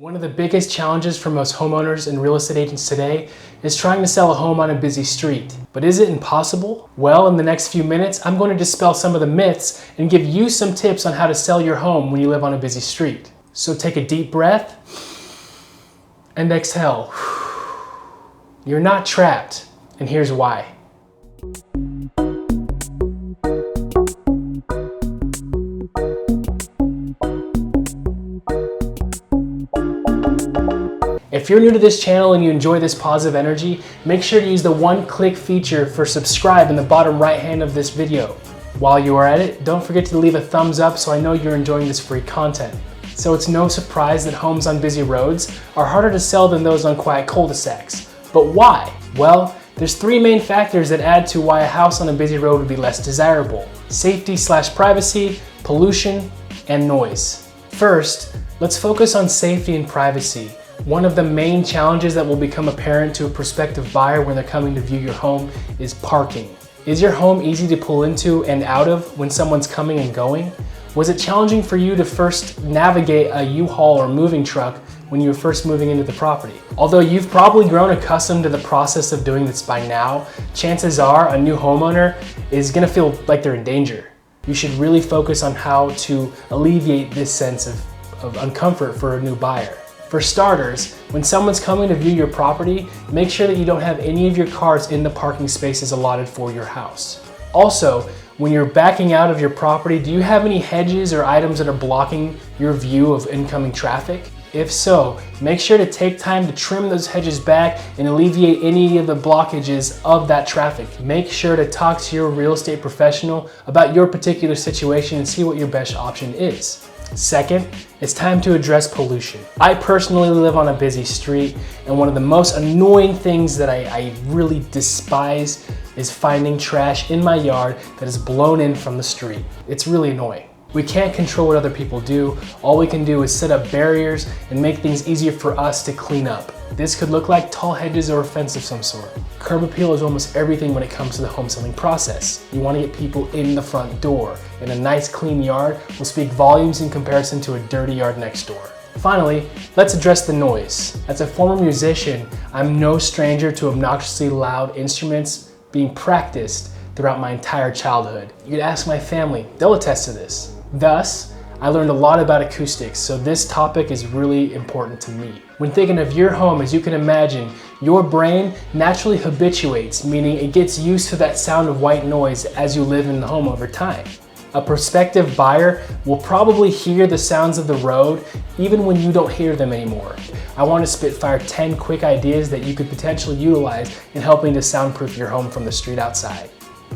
One of the biggest challenges for most homeowners and real estate agents today is trying to sell a home on a busy street. But is it impossible? Well, in the next few minutes, I'm going to dispel some of the myths and give you some tips on how to sell your home when you live on a busy street. So take a deep breath and exhale. You're not trapped, and here's why. If you're new to this channel and you enjoy this positive energy, make sure to use the one-click feature for subscribe in the bottom right hand of this video. While you are at it, don't forget to leave a thumbs up so I know you're enjoying this free content. So it's no surprise that homes on busy roads are harder to sell than those on quiet cul-de-sacs. But why? Well, there's three main factors that add to why a house on a busy road would be less desirable: safety/privacy, pollution, and noise. First, let's focus on safety and privacy. One of the main challenges that will become apparent to a prospective buyer when they're coming to view your home is parking. Is your home easy to pull into and out of when someone's coming and going? Was it challenging for you to first navigate a U-Haul or moving truck when you were first moving into the property? Although you've probably grown accustomed to the process of doing this by now, chances are a new homeowner is gonna feel like they're in danger. You should really focus on how to alleviate this sense of uncomfort for a new buyer. For starters, when someone's coming to view your property, make sure that you don't have any of your cars in the parking spaces allotted for your house. Also, when you're backing out of your property, do you have any hedges or items that are blocking your view of incoming traffic? If so, make sure to take time to trim those hedges back and alleviate any of the blockages of that traffic. Make sure to talk to your real estate professional about your particular situation and see what your best option is. Second, it's time to address pollution. I personally live on a busy street, and one of the most annoying things that I really despise is finding trash in my yard that is blown in from the street. It's really annoying. We can't control what other people do. All we can do is set up barriers and make things easier for us to clean up. This could look like tall hedges or a fence of some sort. Curb appeal is almost everything when it comes to the home selling process. You want to get people in the front door, and a nice clean yard will speak volumes in comparison to a dirty yard next door. Finally, let's address the noise. As a former musician, I'm no stranger to obnoxiously loud instruments being practiced throughout my entire childhood. You could ask my family, they'll attest to this. Thus, I learned a lot about acoustics, so this topic is really important to me. When thinking of your home, as you can imagine, your brain naturally habituates, meaning it gets used to that sound of white noise as you live in the home over time. A prospective buyer will probably hear the sounds of the road even when you don't hear them anymore. I want to spitfire 10 quick ideas that you could potentially utilize in helping to soundproof your home from the street outside.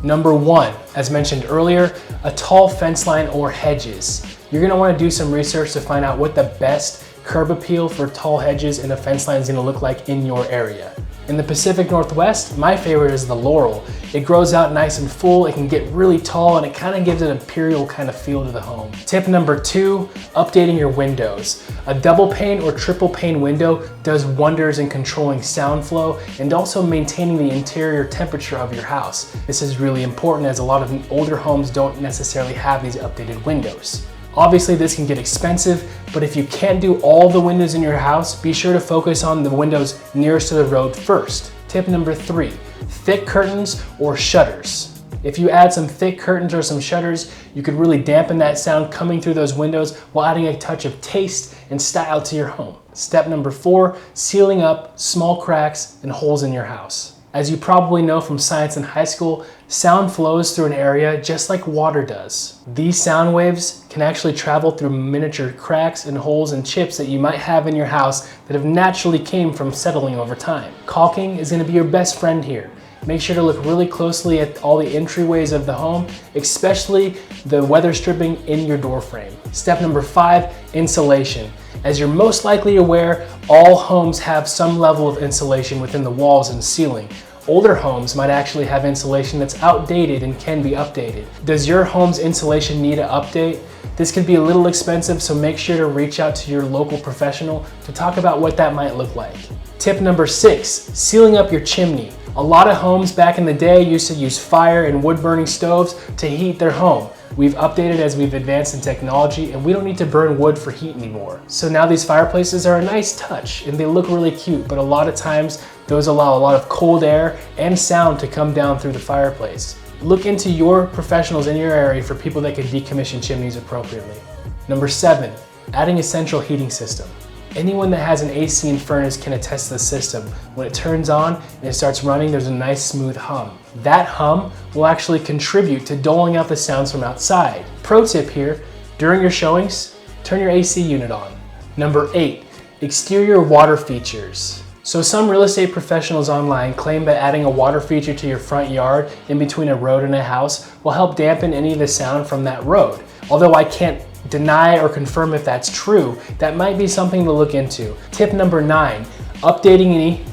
Number one, as mentioned earlier, a tall fence line or hedges. You're gonna wanna do some research to find out what the best curb appeal for tall hedges and a fence line is gonna look like in your area. In the Pacific Northwest, my favorite is the laurel. It grows out nice and full, it can get really tall, and it kind of gives an imperial kind of feel to the home. Tip number two, updating your windows. A double pane or triple pane window does wonders in controlling sound flow and also maintaining the interior temperature of your house. This is really important as a lot of older homes don't necessarily have these updated windows. Obviously, this can get expensive, but if you can't do all the windows in your house, be sure to focus on the windows nearest to the road first. Tip number three, thick curtains or shutters. If you add some thick curtains or some shutters, you could really dampen that sound coming through those windows while adding a touch of taste and style to your home. Step number four, sealing up small cracks and holes in your house. As you probably know from science in high school, sound flows through an area just like water does. These sound waves can actually travel through miniature cracks and holes and chips that you might have in your house that have naturally came from settling over time. Caulking is going to be your best friend here. Make sure to look really closely at all the entryways of the home, especially the weather stripping in your door frame. Step number five, insulation. As you're most likely aware, all homes have some level of insulation within the walls and ceiling. Older homes might actually have insulation that's outdated and can be updated. Does your home's insulation need an update? This can be a little expensive, so make sure to reach out to your local professional to talk about what that might look like. Tip number six, sealing up your chimney. A lot of homes back in the day used to use fire and wood burning stoves to heat their home. We've updated as we've advanced in technology, and we don't need to burn wood for heat anymore. So now these fireplaces are a nice touch and they look really cute, but a lot of times those allow a lot of cold air and sound to come down through the fireplace. Look into your professionals in your area for people that can decommission chimneys appropriately. Number 7, adding a central heating system. Anyone that has an AC and furnace can attest to the system. When it turns on and it starts running, there's a nice smooth hum. That hum will actually contribute to doling out the sounds from outside. Pro tip here, during your showings, turn your AC unit on. Number 8, exterior water features. So some real estate professionals online claim that adding a water feature to your front yard in between a road and a house will help dampen any of the sound from that road. Although I can't deny or confirm if that's true, that might be something to look into. Tip number 9, updating any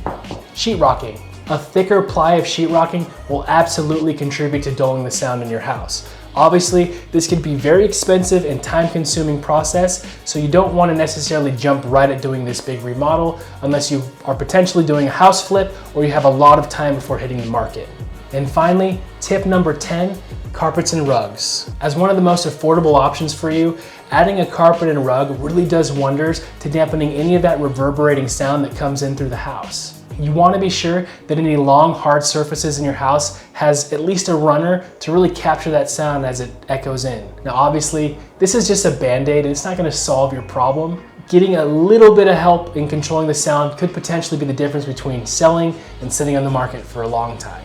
sheetrocking. A thicker ply of sheetrocking will absolutely contribute to dulling the sound in your house. Obviously, this can be very expensive and time-consuming process, so you don't want to necessarily jump right at doing this big remodel unless you are potentially doing a house flip or you have a lot of time before hitting the market. And finally, tip number 10, carpets and rugs. As one of the most affordable options for you, adding a carpet and rug really does wonders to dampening any of that reverberating sound that comes in through the house. You want to be sure that any long, hard surfaces in your house has at least a runner to really capture that sound as it echoes in. Now obviously, this is just a band-aid and it's not going to solve your problem. Getting a little bit of help in controlling the sound could potentially be the difference between selling and sitting on the market for a long time.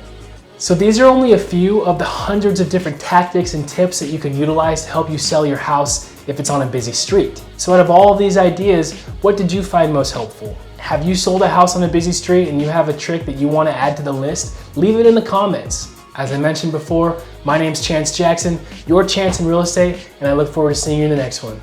So these are only a few of the hundreds of different tactics and tips that you can utilize to help you sell your house if it's on a busy street. So out of all of these ideas, what did you find most helpful? Have you sold a house on a busy street and you have a trick that you want to add to the list? Leave it in the comments. As I mentioned before, my name's Chance Jackson, your chance in real estate, and I look forward to seeing you in the next one.